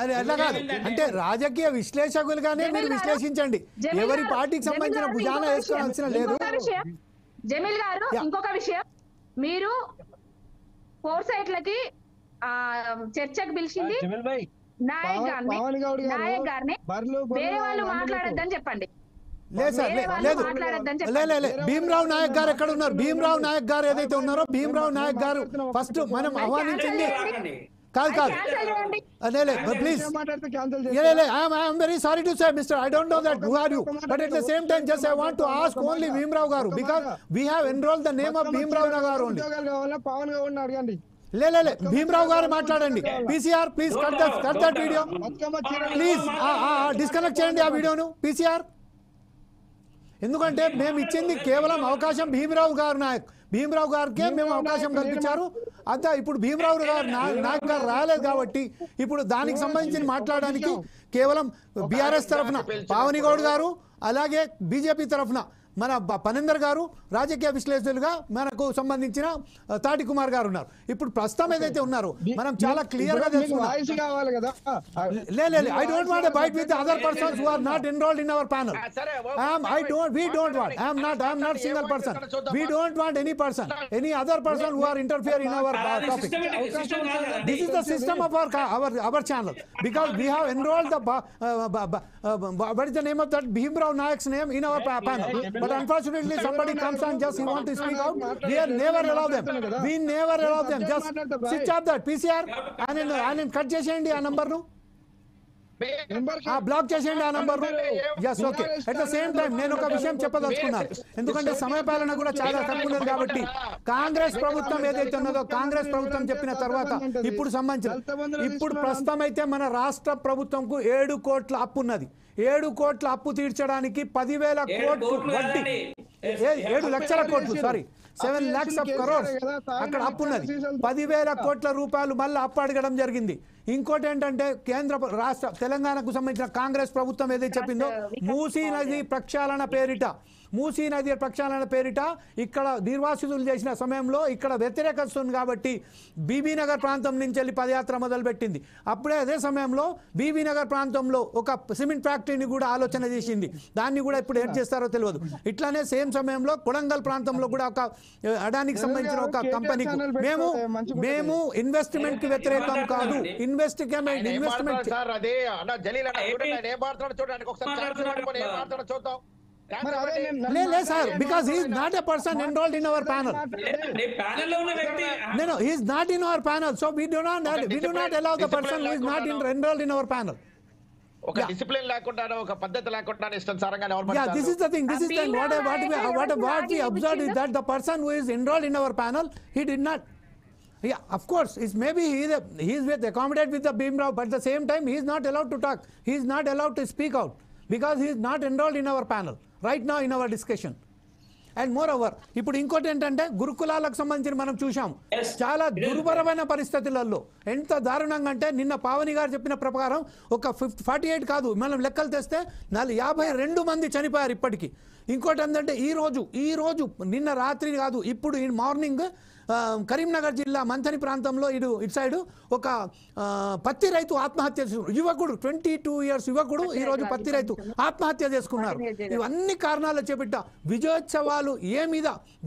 అది అట్లా కాదు అంటే రాజకీయ విశ్లేషకులుగానే మీరు విశ్లేషించండి ఎవరి పార్టీకి సంబంధించిన భుజాన వేసుకోవాల్సిన లేదు జమీల్ గారు ఇంకొక విషయం మీరు ఫోర్ సైట్లకి చర్చకు పిలిచింది నాయక్ గారిని వేరే వాళ్ళు మాట్లాడొద్దని చెప్పండి లేదు సార్ లేదు భీమరావు నాయక్ గారు ఎక్కడ ఉన్నారు భీమరావు నాయక్ గారు ఏదైతే ఉన్నారో భీమరావు నాయక్ గారు ఫస్ట్ మనం ఆహ్వానించింది కాదు please I'm very sorry to say mister I don't know that who are you but at the same time just I want to ask only Bhimarao garu because we have enrolled the name of Bhimarao garu only లే భీమరావు గారు మాట్లాడండి PCR please cut that video please disconnect చేయండి ఆ వీడియోను PCR ఎందుకంటే మేము ఇచ్చింది కేవలం అవకాశం భీమరావు గారికే మేము అవకాశం కల్పించారు అంతా ఇప్పుడు భీమరావు గారు నాయక్ గారు రాలేదు కాబట్టి ఇప్పుడు దానికి సంబంధించి మాట్లాడడానికి కేవలం బీఆర్ఎస్ తరఫున పావని గౌడ్ గారు అలాగే బీజేపీ తరఫున మన పనేందర్ గారు రాజకీయ విశ్లేషకులుగా మనకు సంబంధించిన తాటి కుమార్ గారు ఉన్నారు ఇప్పుడు ప్రస్తుతం ఏదైతే ఉన్నారో మనం చాలా క్లియర్ గా I don't want bite with other persons who are not enrolled in our panel we don't want I am not single person we don't want any other person who are interfere in our topic this is the system of our channel because we have enrolled the what is the name of that Bhimrao Nayak's name in our panel but unfortunately somebody comes and just he want to speak out we never allow them just switch off that PCR and cut cheseyandi aa number nu block చేసేయండి ఆ number yes okay at the same time నేను ఒక విషయం చెప్పదలుచుకున్నాను ఎందుకంటే సమయపాలన కూడా చాలా తక్కువ ఉన్నది కాబట్టి కాంగ్రెస్ ప్రభుత్వం ఏదైతే ఉన్నదో కాంగ్రెస్ ప్రభుత్వం చెప్పిన తర్వాత ఇప్పుడు ప్రస్తుతం అయితే మన రాష్ట్ర ప్రభుత్వంకు 7 కోట్ల అప్పు ఉన్నది 7 కోట్ల అప్పు తీర్చడానికి 10,000 కోట్లు వడ్డీ 7 లక్షల కోట్లు సారీ 7 lakhs of crores అక్కడ అప్పు ఉన్నది 10,000 కోట్ల రూపాయలు మళ్ళీ అప్పు అడగడం జరిగింది ఇంకోటి ఏంటంటే కేంద్ర రాష్ట్ర తెలంగాణకు సంబంధించిన కాంగ్రెస్ ప్రభుత్వం ఏదైతే చెప్పిందో మూసీ నది ప్రక్షాళన పేరిట ఇక్కడ నిర్వాసితులు చేసిన సమయంలో ఇక్కడ వ్యతిరేకస్తుంది కాబట్టి బీబీ నగర్ ప్రాంతం నుంచి వెళ్ళి పదయాత్ర మొదలుపెట్టింది అప్పుడే అదే సమయంలో బీబీ నగర్ ప్రాంతంలో ఒక సిమెంట్ ఫ్యాక్టరీని కూడా ఆలోచన చేసింది దాన్ని కూడా ఇప్పుడు ఏం చేస్తారో తెలియదు ఇట్లానే సేమ్ సమయంలో కొడంగల్ ప్రాంతంలో కూడా ఒక అడానికి సంబంధించిన ఒక కంపెనీకి మేము ఇన్వెస్ట్మెంట్ కి వ్యతిరేకం కాదు investment sir because he is not a person enrolled in our panel no he is not in our panel so we do not allow the person who is not enrolled in our panel ఒక discipline లేకుండా ఒక పద్ధతి లేకుండా ఇష్టానుసారంగా this is the thing what we observed is that the person who is enrolled in our panel he did not of course maybe he is with accommodate with the Bhimrao but at the same time he is not allowed to talk he is not allowed to speak out because he is not enrolled in our panel right now in our discussion and moreover ఇప్పుడు ఇంకోటి ఏంటంటే గురుకులాలకు సంబంధించి మనం చూసాం చాలా దుర్భరమైన పరిస్థితులలో ఎంత దారుణంగా అంటే నిన్న పావని గారు చెప్పిన ప్రకారం ఒక 48 కాదు మనం లెక్కలు తెస్తే 52 మంది చనిపోయారు ఇప్పటికీ ఇంకోటి ఏంటంటే ఈ రోజు నిన్న రాత్రి కాదు ఇప్పుడు ఈ మార్నింగ్ కరీంనగర్ జిల్లా మంథని ప్రాంతంలో ఇటు సైడ్ ఒక పత్తి రైతు ఆత్మహత్య యువకుడు 22 years యువకుడు ఈ రోజు పత్తి రైతు ఆత్మహత్య చేసుకున్నారు ఇవన్నీ కారణాలు చేపట్ట విజయోత్సవాలు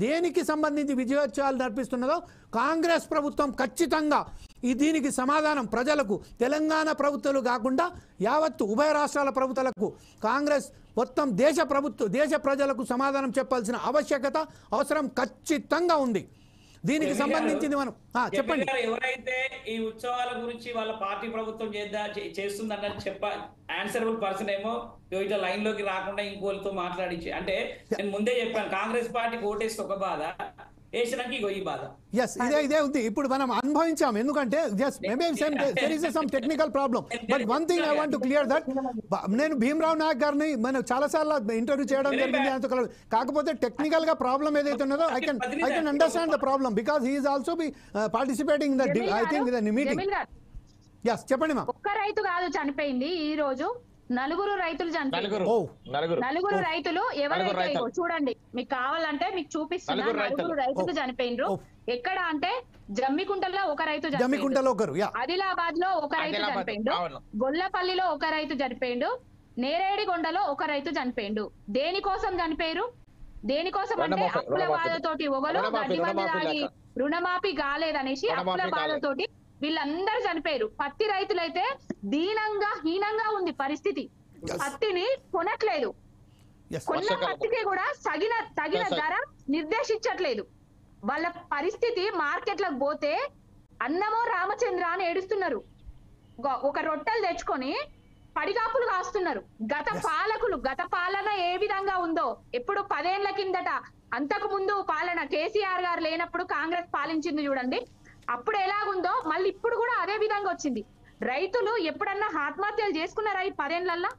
దేనికి సంబంధించి విజయోత్సవాలు నడిపిస్తున్నదో కాంగ్రెస్ ప్రభుత్వం ఖచ్చితంగా దీనికి సమాధానం ప్రజలకు తెలంగాణ ప్రభుత్వాలు కాకుండా యావత్తు ఉభయ రాష్ట్రాల ప్రభుత్వాలకు కాంగ్రెస్ మొత్తం దేశ ప్రజలకు సమాధానం చెప్పాల్సిన అవసరం ఖచ్చితంగా ఉంది దీనికి సంబంధించింది మనం చెప్పండి ఎవరైతే ఈ ఉత్సవాల గురించి వాళ్ళ పార్టీ ప్రభుత్వం చేస్తుందన్న ఆన్సరబుల్ పర్సన్ ఏమో ఇట్లా లైన్ లోకి రాకుండా ఇంకోళ్ళతో మాట్లాడించి అంటే నేను ముందే చెప్పాను కాంగ్రెస్ పార్టీకి ఓటేస్తే ఒక బాధ ఇదే ఉంది ఇప్పుడు మనం అనుభవించాం ఎందుకంటే technical problem but one thing I want to clear that నేను భీమరావు నాయక్ గారిని మనం చాలా సార్లు ఇంటర్వ్యూ చేయడం జరిగింది కాకపోతే టెక్నికల్ గా ప్రాబ్లం ఏదైతే ఉన్నదో I can understand the problem because he is also be participating in the I think the meeting చెప్పండి మా ఒక్క రైతు కాదు చనిపోయింది ఈ రోజు 4 రైతులు చనిపోయారు 4 రైతులు ఎవరైతే చూడండి మీకు కావాలంటే మీకు చూపిస్తున్నా 4 రైతులు చనిపోయినరు ఎక్కడ అంటే జమ్మికుంటలో ఒక రైతు చనిపోయిండు, జమ్మికుంటలో ఒకరు ఆదిలాబాద్ లో ఒక రైతు ఆదిలాబాద్, చనిపోయిండు, అవును. గొల్లపల్లిలో ఒక రైతు చనిపోయిండు, నేరేడిగొండలో ఒక రైతు చనిపోయిండు. దేనికోసం చనిపోయారు? దేనికోసం అంటే రుణమాఫీ, అప్పుల రుణమాఫీ. బాధతోటి ఒకరు రుణమాఫీ, గడ్డి మంది రుణమాఫీ తాగి లేక. రుణమాఫీ కాలేదనేసి అప్పుల రుణమాఫీ కాలేదు. బాధతోటి వీళ్ళందరూ చనిపోయారు. పత్తి రైతులైతే దీనంగా హీనంగా ఉంది పరిస్థితి. పత్తిని కొనట్లేదు, Yes. కొన్న వర్షాకాలం. పత్తికి కూడా తగిన Yes, sir. ధర నిర్దేశించట్లేదు. వాళ్ళ పరిస్థితి మార్కెట్లకు పోతే అన్నమో రామచంద్ర అని ఏడుస్తున్నారు. ఒక రొట్టెలు తెచ్చుకొని పడిగాపులు కాస్తున్నారు. గత పాలన ఏ విధంగా ఉందో, ఎప్పుడు 10 ఏళ్ల కిందట అంతకు ముందు పాలన కేసీఆర్ గారు లేనప్పుడు కాంగ్రెస్ పాలించింది చూడండి, అప్పుడు ఎలాగుందో మళ్ళీ ఇప్పుడు కూడా అదే విధంగా వచ్చింది. రైతులు ఎప్పుడన్నా ఆత్మహత్యలు చేసుకున్నారా ఈ 10 ఏళ్లలో?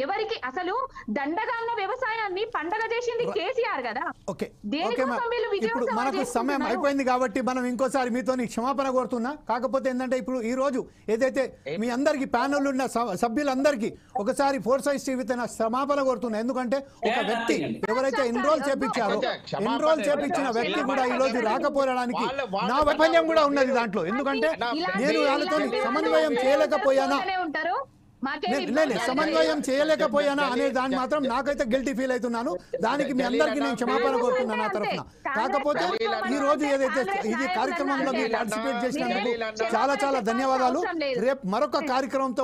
ఎవరికి అసలు దండగాన్న వ్యవసాయాన్ని పండగ చేసింది కేసీఆర్ కదా. ఓకే దేనికోసం వీళ్ళు ఇప్పుడు విజయోత్సవాలు మనకు సమయం చేసుకుంటున్నారు? అయిపోయింది కాబట్టి మనం ఇంకోసారి మీతో క్షమాపణ కోరుతున్నా. కాకపోతే ఏంటంటే ఇప్పుడు ఈ రోజు ఏదైతే మీ అందరికి ప్యానల్ ఉన్న సభ్యులందరికీ ఒకసారి ఫోర్సైజ్ టీవీ క్షమాపణ కోరుతున్నా. ఎందుకంటే ఒక వ్యక్తి ఎవరైతే ఎన్రోల్ చేపించారో ఎన్రోల్ చేపించిన వ్యక్తి కూడా ఈ రోజు రాకపోవడానికి నా వైఫల్యం కూడా ఉన్నది దాంట్లో. ఎందుకంటే నేను వాళ్ళతో సమన్వయం చేయలేకపోయానా ఉంటారు. సమన్వయం చేయలేకపోయానా అనే దాన్ని మాత్రం నాకైతే గిల్టీ ఫీల్ అవుతున్నాను. దానికి మీ అందరికీ నేను క్షమాపణ కోరుతున్నాను నా తరఫున. కాకపోతే ఈ రోజు ఏదైతే ఇది కార్యక్రమంలో మీరు పార్టిసిపేట్ చేసినందుకు చాలా ధన్యవాదాలు. రేపు మరొక కార్యక్రమంతో